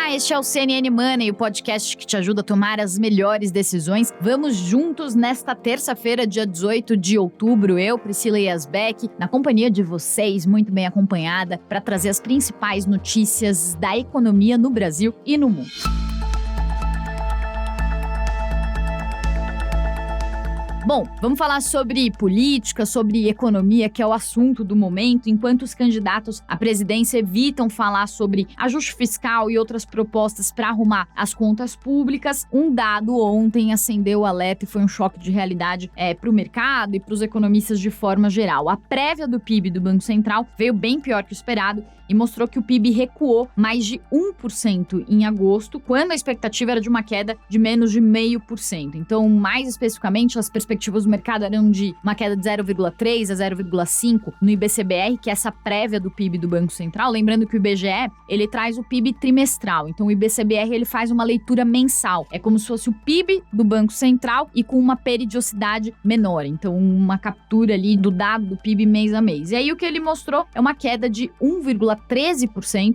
Olá, este é o CNN Money, o podcast que te ajuda a tomar as melhores decisões. Vamos juntos nesta terça-feira, dia 18 de outubro, eu, Priscila Yasbeck, na companhia de vocês, muito bem acompanhada, para trazer as principais notícias da economia no Brasil e no mundo. Bom, vamos falar sobre política, sobre economia, que é o assunto do momento, enquanto os candidatos à presidência evitam falar sobre ajuste fiscal e outras propostas para arrumar as contas públicas. Um dado ontem acendeu o alerta e foi um choque de realidade para o mercado e para os economistas de forma geral. A prévia do PIB do Banco Central veio bem pior que o esperado e mostrou que o PIB recuou mais de 1% em agosto, quando a expectativa era de uma queda de menos de 0,5%. Então, mais especificamente, as perspectivas do mercado eram de uma queda de 0,3% a 0,5% no IBCBR, que é essa prévia do PIB do Banco Central. Lembrando que o IBGE, ele traz o PIB trimestral. Então, o IBCBR, ele faz uma leitura mensal. É como se fosse o PIB do Banco Central e com uma periodicidade menor. Então, uma captura ali do dado do PIB mês a mês. E aí, o que ele mostrou é uma queda de 1,13%,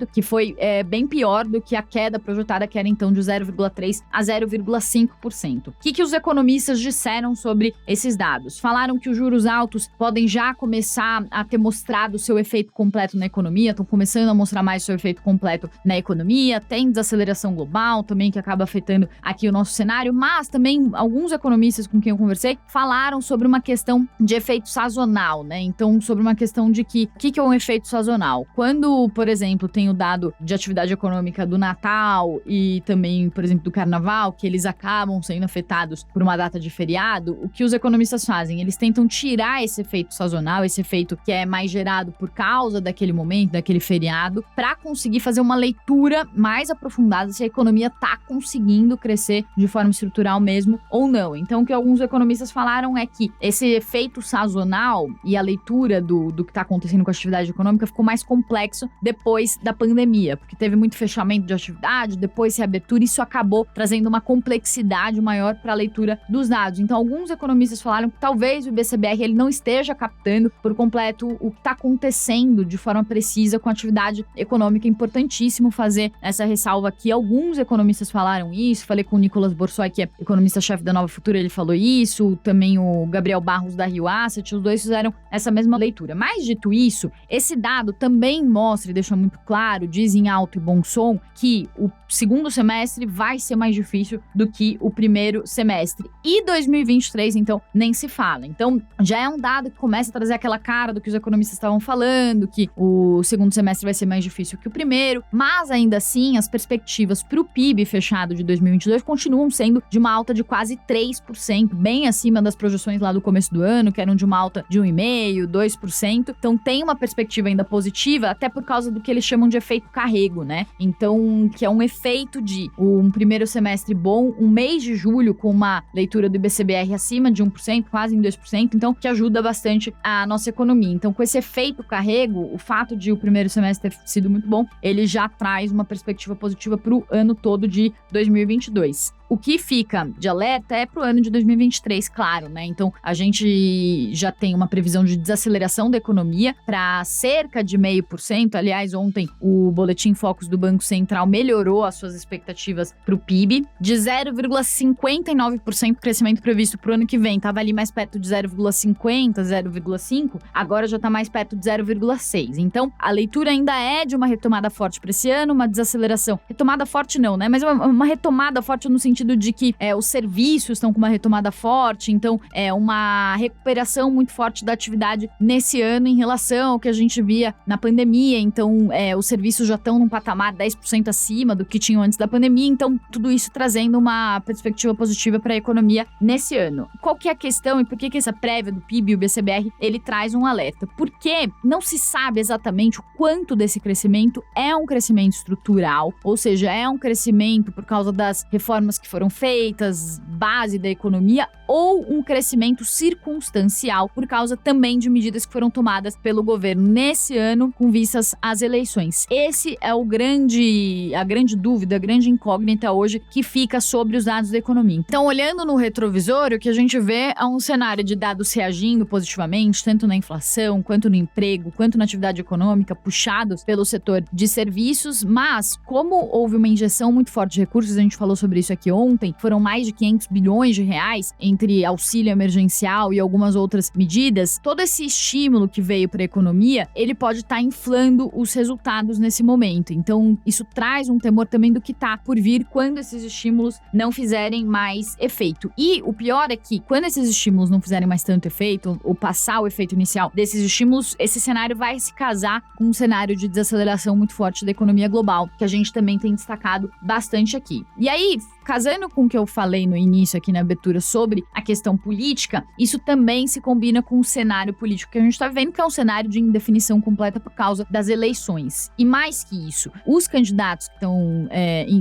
que foi bem pior do que a queda projetada, que era então de 0,3% a 0,5%. O que os economistas disseram sobre esses dados? Falaram que os juros altos podem já começar a ter mostrado o seu efeito completo na economia, estão começando a mostrar mais o seu efeito completo na economia, tem desaceleração global também que acaba afetando aqui o nosso cenário, mas também alguns economistas com quem eu conversei falaram sobre uma questão de efeito sazonal, né? Então, sobre uma questão de que o que é um efeito sazonal? Quando, por exemplo, tem o dado de atividade econômica do Natal e também, por exemplo, do Carnaval, que eles acabam sendo afetados por uma data de feriado, o que os economistas fazem? Eles tentam tirar esse efeito sazonal, esse efeito que é mais gerado por causa daquele momento, daquele feriado, para conseguir fazer uma leitura mais aprofundada se a economia está conseguindo crescer de forma estrutural mesmo ou não. Então, o que alguns economistas falaram é que esse efeito sazonal e a leitura do que está acontecendo com a atividade econômica ficou mais complexo depois da pandemia, porque teve muito fechamento de atividade, depois reabertura, isso acabou trazendo uma complexidade maior para a leitura dos dados. Então, alguns economistas falaram que talvez o IBCBR ele não esteja captando por completo o que está acontecendo de forma precisa com a atividade econômica. É importantíssimo fazer essa ressalva aqui. Alguns economistas falaram isso, falei com o Nicolas Borsoi, que é economista-chefe da Nova Futura, ele falou isso, também o Gabriel Barros da Rio Asset, os dois fizeram essa mesma leitura. Mas, dito isso, esse dado também mostra e deixa muito claro, diz em alto e bom som, que o segundo semestre vai ser mais difícil do que o primeiro semestre. E 2023, então, nem se fala. Então, já é um dado que começa a trazer aquela cara do que os economistas estavam falando, que o segundo semestre vai ser mais difícil que o primeiro, mas ainda assim, as perspectivas para o PIB fechado de 2022 continuam sendo de uma alta de quase 3%, bem acima das projeções lá do começo do ano, que eram de uma alta de 1,5%, 2%. Então, tem uma perspectiva ainda positiva, até por causa do que eles chamam de efeito carrego, né? Então, que é um efeito de um primeiro semestre bom, um mês de julho com uma leitura do IBCBR acima de 1%, quase em 2%, então que ajuda bastante a nossa economia. Então, com esse efeito carrego, o fato de o primeiro semestre ter sido muito bom, ele já traz uma perspectiva positiva para o ano todo de 2022. O que fica de alerta é para o ano de 2023, claro, né? Então, a gente já tem uma previsão de desaceleração da economia para cerca de 0,5%. Aliás, ontem o Boletim Focus do Banco Central melhorou as suas expectativas para o PIB. De 0,59% crescimento previsto para o ano que vem. Estava ali mais perto de 0,50%, 0,5%. Agora já está mais perto de 0,6%. Então, a leitura ainda é de uma retomada forte para esse ano, uma desaceleração. Retomada forte não, né? Mas uma retomada forte no sentido de que os serviços estão com uma retomada forte, então é uma recuperação muito forte da atividade nesse ano em relação ao que a gente via na pandemia. Então, os serviços já estão num patamar 10% acima do que tinham antes da pandemia, então tudo isso trazendo uma perspectiva positiva para a economia nesse ano. Qual que é a questão e por que essa prévia do PIB e o BCBR, ele traz um alerta? Porque não se sabe exatamente o quanto desse crescimento é um crescimento estrutural, ou seja, é um crescimento por causa das reformas que foram feitas, base da economia, ou um crescimento circunstancial por causa também de medidas que foram tomadas pelo governo nesse ano com vistas às eleições. Esse é a grande dúvida, a grande incógnita hoje que fica sobre os dados da economia. Então, olhando no retrovisor, o que a gente vê é um cenário de dados reagindo positivamente, tanto na inflação, quanto no emprego, quanto na atividade econômica, puxados pelo setor de serviços, mas como houve uma injeção muito forte de recursos, a gente falou sobre isso aqui ontem, foram mais de 500 bilhões de reais entre auxílio emergencial e algumas outras medidas, todo esse estímulo que veio para a economia, ele pode estar inflando os resultados nesse momento. Então, isso traz um temor também do que está por vir quando esses estímulos não fizerem mais efeito. E o pior é que, quando esses estímulos não fizerem mais tanto efeito, ou passar o efeito inicial desses estímulos, esse cenário vai se casar com um cenário de desaceleração muito forte da economia global, que a gente também tem destacado bastante aqui. E aí, casando com o que eu falei no início aqui na abertura sobre a questão política, isso também se combina com o cenário político que a gente está vendo, que é um cenário de indefinição completa por causa das eleições. E mais que isso, os candidatos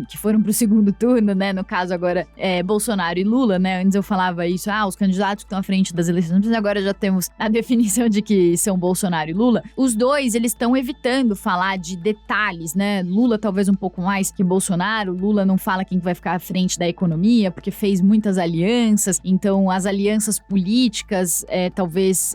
que foram para o segundo turno, né, no caso agora Bolsonaro e Lula, né, antes eu falava isso, os candidatos que estão à frente das eleições, mas agora já temos a definição de que são Bolsonaro e Lula. Os dois, eles estão evitando falar de detalhes, né, Lula talvez um pouco mais que Bolsonaro, Lula não fala quem vai ficar à frente da economia, porque fez muitas alianças, então as alianças políticas talvez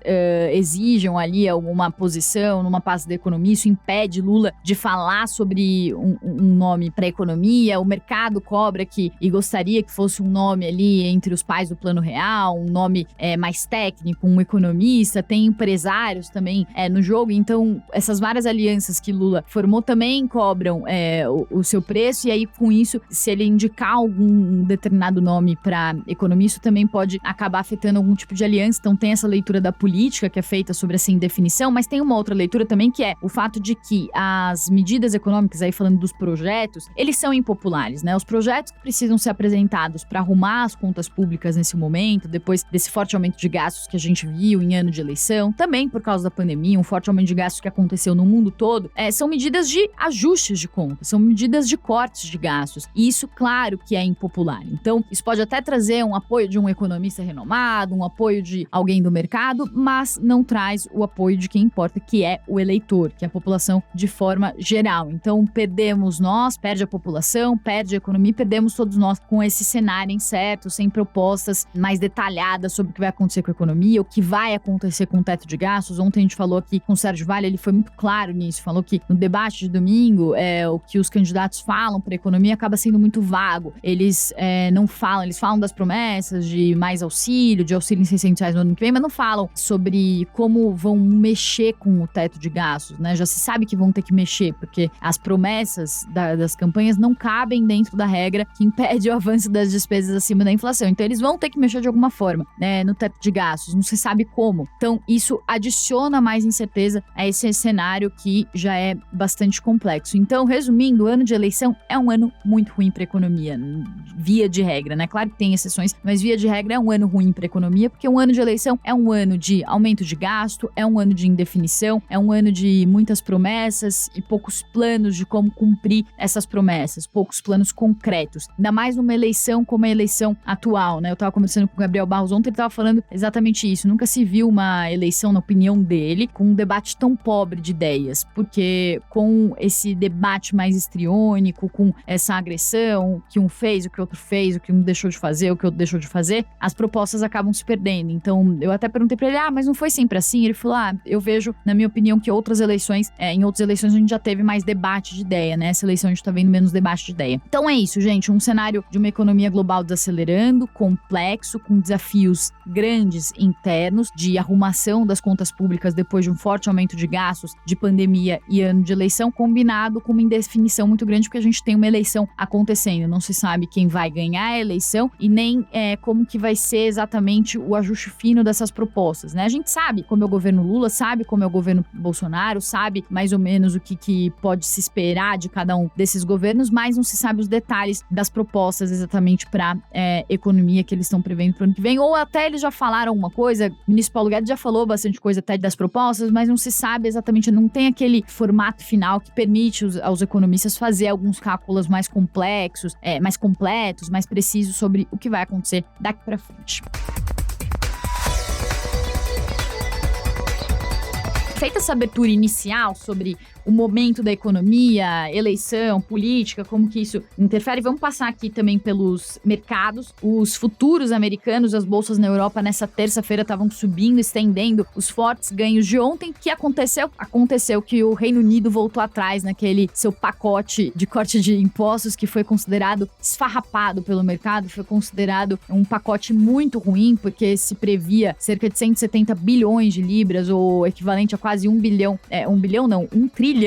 exijam ali alguma posição numa pasta da economia, isso impede Lula de falar sobre um nome para a economia, o mercado cobra e gostaria que fosse um nome ali entre os pais do Plano Real, um nome mais técnico, um economista, tem empresários também no jogo, então essas várias alianças que Lula formou também cobram o seu preço, e aí com isso, se ele indicar algum determinado nome para economia, isso também pode acabar afetando algum tipo de aliança, então tem essa leitura da política que é feita sobre essa indefinição, mas tem uma outra leitura também que é o fato de que as medidas econômicas, aí falando dos projetos, eles são impopulares, né? Os projetos que precisam ser apresentados para arrumar as contas públicas nesse momento, depois desse forte aumento de gastos que a gente viu em ano de eleição, também por causa da pandemia, um forte aumento de gastos que aconteceu no mundo todo, são medidas de ajustes de contas, são medidas de cortes de gastos, e isso, claro, que é impopular. Então, isso pode até trazer um apoio de um economista renomado, um apoio de alguém do mercado, mas não traz o apoio de quem importa, que é o eleitor, que é a população de forma geral. Então, perdemos nós, perde a população, perde a economia, perdemos todos nós com esse cenário incerto, sem propostas mais detalhadas sobre o que vai acontecer com a economia, o que vai acontecer com o teto de gastos. Ontem a gente falou aqui com o Sérgio Vale, ele foi muito claro nisso, falou que no debate de domingo, o que os candidatos falam para a economia acaba sendo muito vago. Eles não falam, eles falam das promessas de mais auxílio, de auxílio em R$600 no ano que vem, mas não falam sobre como vão mexer com o teto de gastos, né? Já se sabe que vão ter que mexer, porque as promessas das campanhas não cabem dentro da regra que impede o avanço das despesas acima da inflação. Então, eles vão ter que mexer de alguma forma, né, no teto de gastos, não se sabe como. Então, isso adiciona mais incerteza a esse cenário que já é bastante complexo. Então, resumindo, o ano de eleição é um ano muito ruim para a economia, via de regra, né? Claro que tem exceções, mas via de regra é um ano ruim para a economia, porque um ano de eleição é um ano de aumento de gasto, é um ano de indefinição, é um ano de muitas promessas e poucos planos de como cumprir essas promessas, poucos planos concretos. Ainda mais numa eleição como a eleição atual, né? Eu tava conversando com o Gabriel Barros ontem, ele tava falando exatamente isso. Nunca se viu uma eleição, na opinião dele, com um debate tão pobre de ideias, porque com esse debate mais histriônico, com essa agressão, que um fez, o que o outro fez, o que um deixou de fazer, o que o outro deixou de fazer, as propostas acabam se perdendo. Então, eu até perguntei pra ele, mas não foi sempre assim? Ele falou, eu vejo, na minha opinião, que outras eleições, em outras eleições a gente já teve mais debate de ideia, né? Essa eleição a gente tá vendo menos debate de ideia. Então é isso, gente, um cenário de uma economia global desacelerando, complexo, com desafios grandes internos, de arrumação das contas públicas depois de um forte aumento de gastos, de pandemia e ano de eleição, combinado com uma indefinição muito grande, porque a gente tem uma eleição acontecendo, não se sabe quem vai ganhar a eleição e nem como que vai ser exatamente o ajuste fino dessas propostas, né? A gente sabe como é o governo Lula, sabe como é o governo Bolsonaro, sabe mais ou menos o que pode se esperar de cada um desses governos, mas não se sabe os detalhes das propostas exatamente para economia que eles estão prevendo para o ano que vem, ou até eles já falaram alguma coisa, o ministro Paulo Guedes já falou bastante coisa até das propostas, mas não se sabe exatamente, não tem aquele formato final que permite aos economistas fazer alguns cálculos mais complexos, mais completos, mais precisos sobre o que vai acontecer daqui daqui para frente. Feita essa abertura inicial sobre o momento da economia, eleição, política, como que isso interfere, vamos passar aqui também pelos mercados. Os futuros americanos, as bolsas na Europa nessa terça-feira estavam subindo, estendendo os fortes ganhos de ontem. O que aconteceu? Aconteceu que o Reino Unido voltou atrás naquele seu pacote de corte de impostos que foi considerado esfarrapado pelo mercado, foi considerado um pacote muito ruim, porque se previa cerca de 170 bilhões de libras, ou equivalente a quase 1 trilhão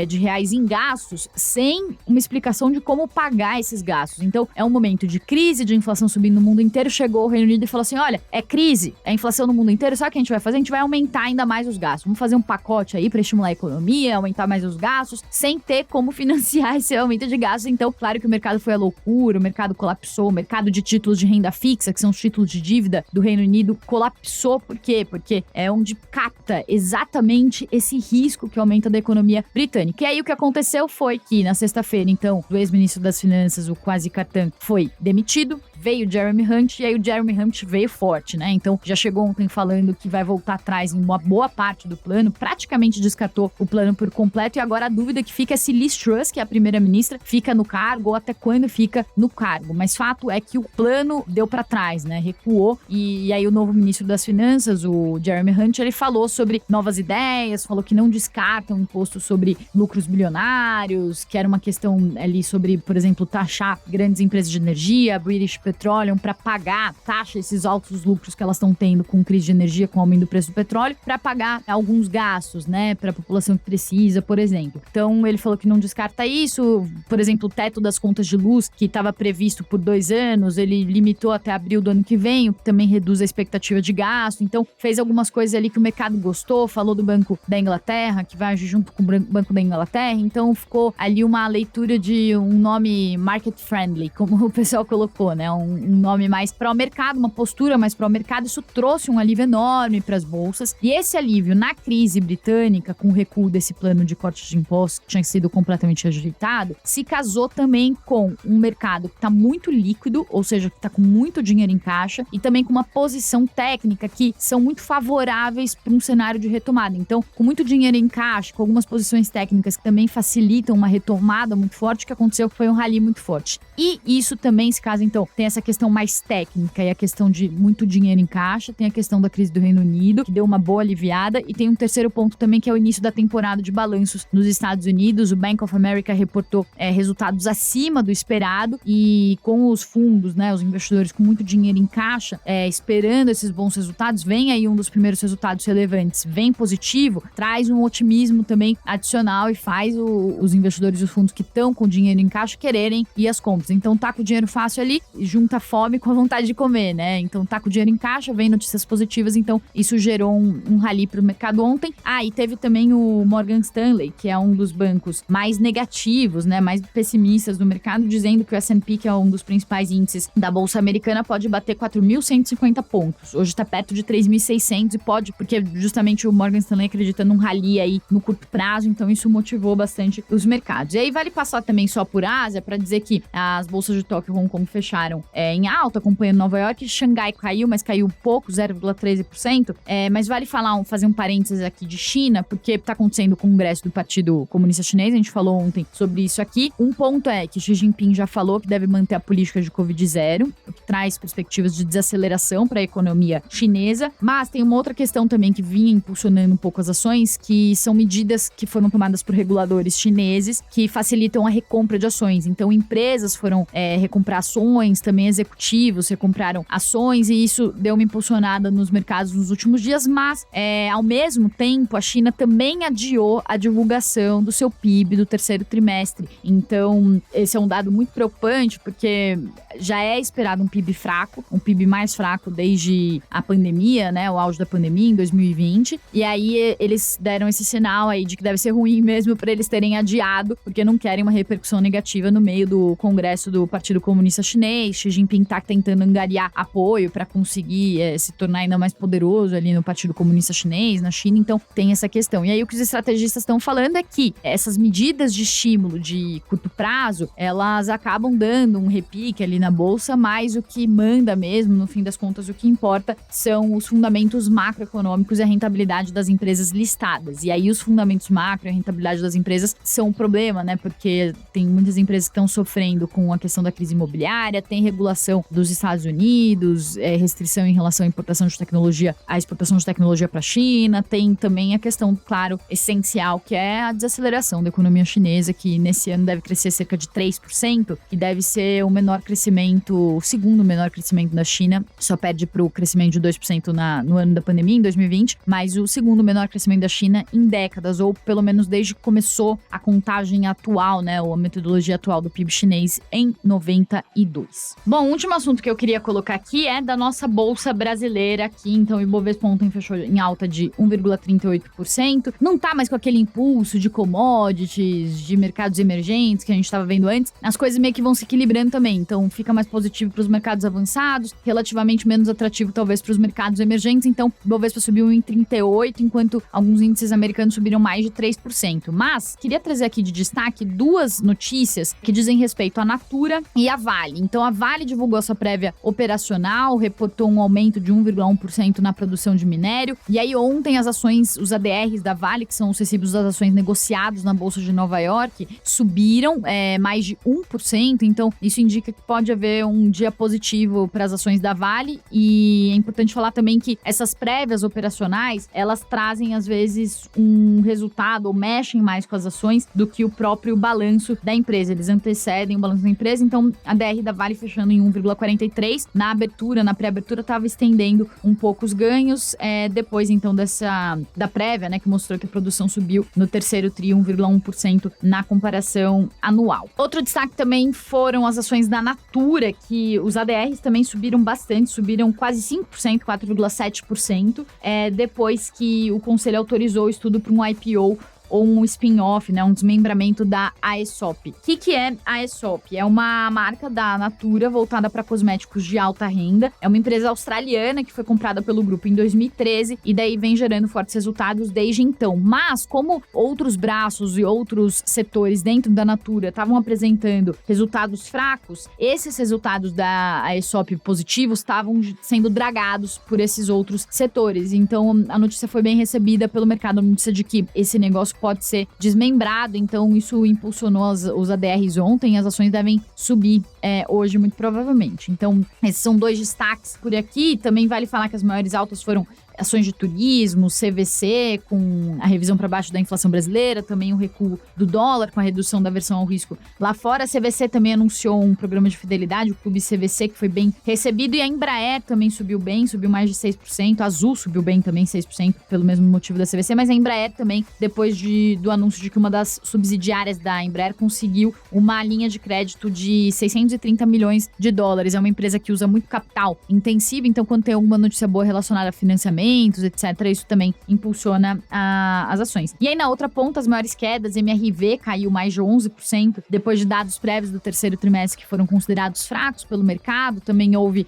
de reais em gastos, sem uma explicação de como pagar esses gastos. Então, é um momento de crise, de inflação subindo no mundo inteiro. Chegou o Reino Unido e falou assim, olha, é crise, é inflação no mundo inteiro, sabe o que a gente vai fazer? A gente vai aumentar ainda mais os gastos. Vamos fazer um pacote aí para estimular a economia, aumentar mais os gastos, sem ter como financiar esse aumento de gastos. Então, claro que o mercado foi à loucura, o mercado colapsou, o mercado de títulos de renda fixa, que são os títulos de dívida do Reino Unido, colapsou. Por quê? Porque é onde capta exatamente esse risco que aumenta da economia britânica. E aí o que aconteceu foi que na sexta-feira, então, o ex-ministro das Finanças, o Kwasi Kwarteng, foi demitido. Veio o Jeremy Hunt, e aí o Jeremy Hunt veio forte, né? Então, já chegou ontem falando que vai voltar atrás em uma boa parte do plano, praticamente descartou o plano por completo, e agora a dúvida que fica é se Liz Truss, que é a primeira-ministra, fica no cargo, ou até quando fica no cargo. Mas fato é que o plano deu pra trás, né? Recuou, e aí o novo ministro das Finanças, o Jeremy Hunt, ele falou sobre novas ideias, falou que não descartam imposto sobre lucros bilionários, que era uma questão ali sobre, por exemplo, taxar grandes empresas de energia, British Petroleum, para pagar taxa, esses altos lucros que elas estão tendo com crise de energia, com o aumento do preço do petróleo, para pagar alguns gastos, né, para a população que precisa, por exemplo. Então, ele falou que não descarta isso. Por exemplo, o teto das contas de luz, que estava previsto por 2 anos, ele limitou até abril do ano que vem, o que também reduz a expectativa de gasto. Então, fez algumas coisas ali que o mercado gostou, falou do Banco da Inglaterra, que vai agir junto com o Banco da Inglaterra. Então, ficou ali uma leitura de um nome market friendly, como o pessoal colocou, né? Um nome mais para o mercado, uma postura mais para o mercado. Isso trouxe um alívio enorme para as bolsas. E esse alívio na crise britânica, com o recuo desse plano de corte de impostos que tinha sido completamente rejeitado, se casou também com um mercado que está muito líquido, ou seja, que está com muito dinheiro em caixa, e também com uma posição técnica que são muito favoráveis para um cenário de retomada. Então, com muito dinheiro em caixa, com algumas posições técnicas que também facilitam uma retomada muito forte, o que aconteceu foi um rally muito forte. E isso também se casa, então, tem essa questão mais técnica e a questão de muito dinheiro em caixa, tem a questão da crise do Reino Unido, que deu uma boa aliviada, e tem um terceiro ponto também, que é o início da temporada de balanços nos Estados Unidos. O Bank of America reportou resultados acima do esperado, e com os fundos, né, os investidores com muito dinheiro em caixa, esperando esses bons resultados, vem aí um dos primeiros resultados relevantes, vem positivo, traz um otimismo também adicional e faz os investidores e os fundos que estão com dinheiro em caixa quererem ir às compras. Então tá com o dinheiro fácil ali, junta fome com a vontade de comer, né? Então tá com o dinheiro em caixa, vem notícias positivas, então isso gerou um rally pro mercado ontem. E teve também o Morgan Stanley, que é um dos bancos mais negativos, né, mais pessimistas do mercado, dizendo que o S&P, que é um dos principais índices da Bolsa Americana, pode bater 4.150 pontos. Hoje tá perto de 3.600 e pode, porque justamente o Morgan Stanley acredita num rally aí no curto prazo, então isso motivou bastante os mercados. E aí vale passar também só por Ásia para dizer que as bolsas de Tóquio e Hong Kong fecharam em alta, acompanhando Nova York. Xangai caiu, mas caiu pouco, 0,13%. Mas vale fazer um parênteses aqui de China, porque tá acontecendo o congresso do Partido Comunista Chinês, a gente falou ontem sobre isso aqui. Um ponto é que Xi Jinping já falou que deve manter a política de Covid-0, o que traz perspectivas de desaceleração para a economia chinesa, mas tem uma outra questão também que vinha impulsionando um pouco as ações, que são medidas que foram tomadas por reguladores chineses que facilitam a recompra de ações. Então, empresas foram recomprar ações, também executivos recompraram ações, e isso deu uma impulsionada nos mercados nos últimos dias, mas ao mesmo tempo a China também adiou a divulgação do seu PIB do terceiro trimestre. Então, esse é um dado muito preocupante, porque já é esperado um PIB fraco, um PIB mais fraco desde a pandemia, né, o auge da pandemia em 2020, e aí eles deram esse sinal aí de que deve ser ruim mesmo para eles terem adiado, porque não querem uma repercussão negativa no meio do congresso do Partido Comunista Chinês. Xi Jinping está tentando angariar apoio para conseguir se tornar ainda mais poderoso ali no Partido Comunista Chinês, na China, então tem essa questão. E aí o que os estrategistas estão falando é que essas medidas de estímulo de curto prazo, elas acabam dando um repique ali na bolsa, mas o que manda mesmo, no fim das contas, o que importa são os fundamentos macroeconômicos e a rentabilidade das empresas listadas. E aí os fundamentos macro e a rentabilidade das empresas são um problema, né? Porque tem muitas empresas que estão sofrendo com a questão da crise imobiliária, tem regulação dos Estados Unidos, restrição em relação à importação de tecnologia, a exportação de tecnologia para a China, tem também a questão, claro, essencial, que é a desaceleração da economia chinesa, que nesse ano deve crescer cerca de 3%, que deve ser o menor crescimento, o segundo menor crescimento da China, só perde para o crescimento de 2% no ano da pandemia, em 2020, mas o segundo menor crescimento da China em décadas, ou pelo menos desde que começou a contagem atual, né, ou a metodologia atual do PIB chinês em 92. Bom, o último assunto que eu queria colocar aqui é da nossa bolsa brasileira aqui, então o Ibovespa ontem fechou em alta de 1,38%, não tá mais com aquele impulso de commodities, de mercados emergentes que a gente estava vendo antes, as coisas meio que vão se equilibrando também, então fica mais positivo para os mercados avançados, relativamente menos atrativo talvez para os mercados emergentes, então o Ibovespa subiu em 38%, enquanto alguns índices americanos subiram mais de 3%. Mas queria trazer aqui de destaque duas notícias que dizem respeito à Natura e à Vale. Então a Vale divulgou sua prévia operacional, reportou um aumento de 1,1% na produção de minério, e aí ontem as ações, os ADRs da Vale, que são os recibos das ações negociados na Bolsa de Nova York, subiram mais de 1%, então isso indica que pode haver um dia positivo para as ações da Vale, e é importante falar também que essas prévias operacionais, elas trazem às vezes um resultado ou mexem mais com as ações do que o próprio balanço da empresa, eles antecedem o balanço da empresa, então a DR da Vale fechando em 1,43, na abertura, na pré-abertura estava estendendo um pouco os ganhos, depois então da prévia, né, que mostrou que a produção subiu no terceiro tri 1,1% na comparação anual. Outro destaque também foram as ações da Natura, que os ADRs também subiram bastante, subiram quase 5%, 4,7%, depois que o conselho autorizou o estudo para um IPO ou um spin-off, né, um desmembramento da Aesop. O que é a Aesop? É uma marca da Natura voltada para cosméticos de alta renda. É uma empresa australiana que foi comprada pelo grupo em 2013 e daí vem gerando fortes resultados desde então. Mas, como outros braços e outros setores dentro da Natura estavam apresentando resultados fracos, esses resultados da Aesop positivos estavam sendo dragados por esses outros setores. Então, a notícia foi bem recebida pelo mercado, a notícia de que esse negócio pode ser desmembrado, então isso impulsionou os ADRs ontem, as ações devem subir hoje muito provavelmente. Então esses são dois destaques por aqui, também vale falar que as maiores altas foram ações de turismo, CVC, com a revisão para baixo da inflação brasileira, também o recuo do dólar, com a redução da aversão ao risco lá fora. A CVC também anunciou um programa de fidelidade, o Clube CVC, que foi bem recebido, e a Embraer também subiu bem, subiu mais de 6%, a Azul subiu bem também, 6%, pelo mesmo motivo da CVC, mas a Embraer também, depois do anúncio de que uma das subsidiárias da Embraer conseguiu uma linha de crédito de 630 milhões de dólares. É uma empresa que usa muito capital intensivo, então quando tem alguma notícia boa relacionada a financiamento, etc., isso também impulsiona as ações. E aí, na outra ponta, as maiores quedas, MRV caiu mais de 11%, depois de dados prévios do terceiro trimestre que foram considerados fracos pelo mercado. Também houve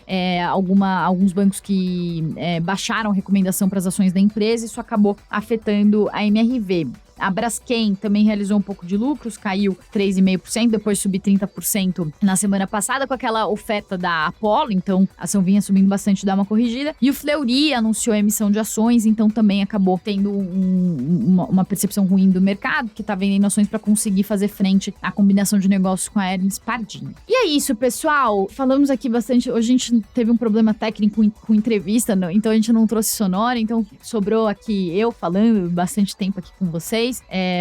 alguns bancos que baixaram a recomendação para as ações da empresa, isso acabou afetando a MRV. A Braskem também realizou um pouco de lucros, caiu 3,5%, depois subiu 30% na semana passada com aquela oferta da Apollo, então a ação vinha subindo bastante, dá uma corrigida. E o Fleury anunciou a emissão de ações, então também acabou tendo uma percepção ruim do mercado, que tá vendendo ações para conseguir fazer frente à combinação de negócios com a Hermes Pardini. E é isso, pessoal. Falamos aqui bastante. Hoje a gente teve um problema técnico com entrevista, então a gente não trouxe sonora, então sobrou aqui eu falando bastante tempo aqui com vocês.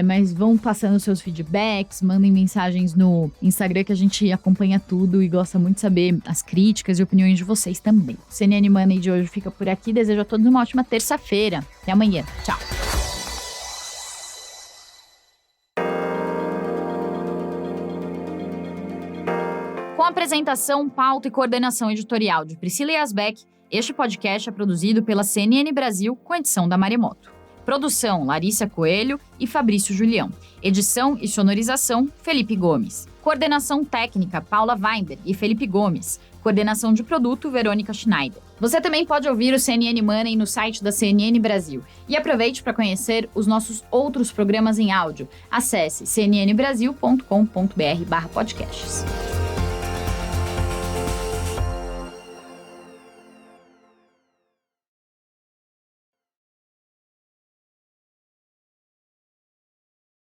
Mas vão passando seus feedbacks, mandem mensagens no Instagram que a gente acompanha tudo e gosta muito de saber as críticas e opiniões de vocês também. O CNN Money de hoje fica por aqui. Desejo a todos uma ótima terça-feira. Até amanhã. Tchau. Com apresentação, pauta e coordenação editorial de Priscila Yazbek, este podcast é produzido pela CNN Brasil com edição da Maremoto. Produção, Larissa Coelho e Fabrício Julião. Edição e sonorização, Felipe Gomes. Coordenação técnica, Paula Weinberg e Felipe Gomes. Coordenação de produto, Verônica Schneider. Você também pode ouvir o CNN Money no site da CNN Brasil. E aproveite para conhecer os nossos outros programas em áudio. Acesse cnnbrasil.com.br/podcasts.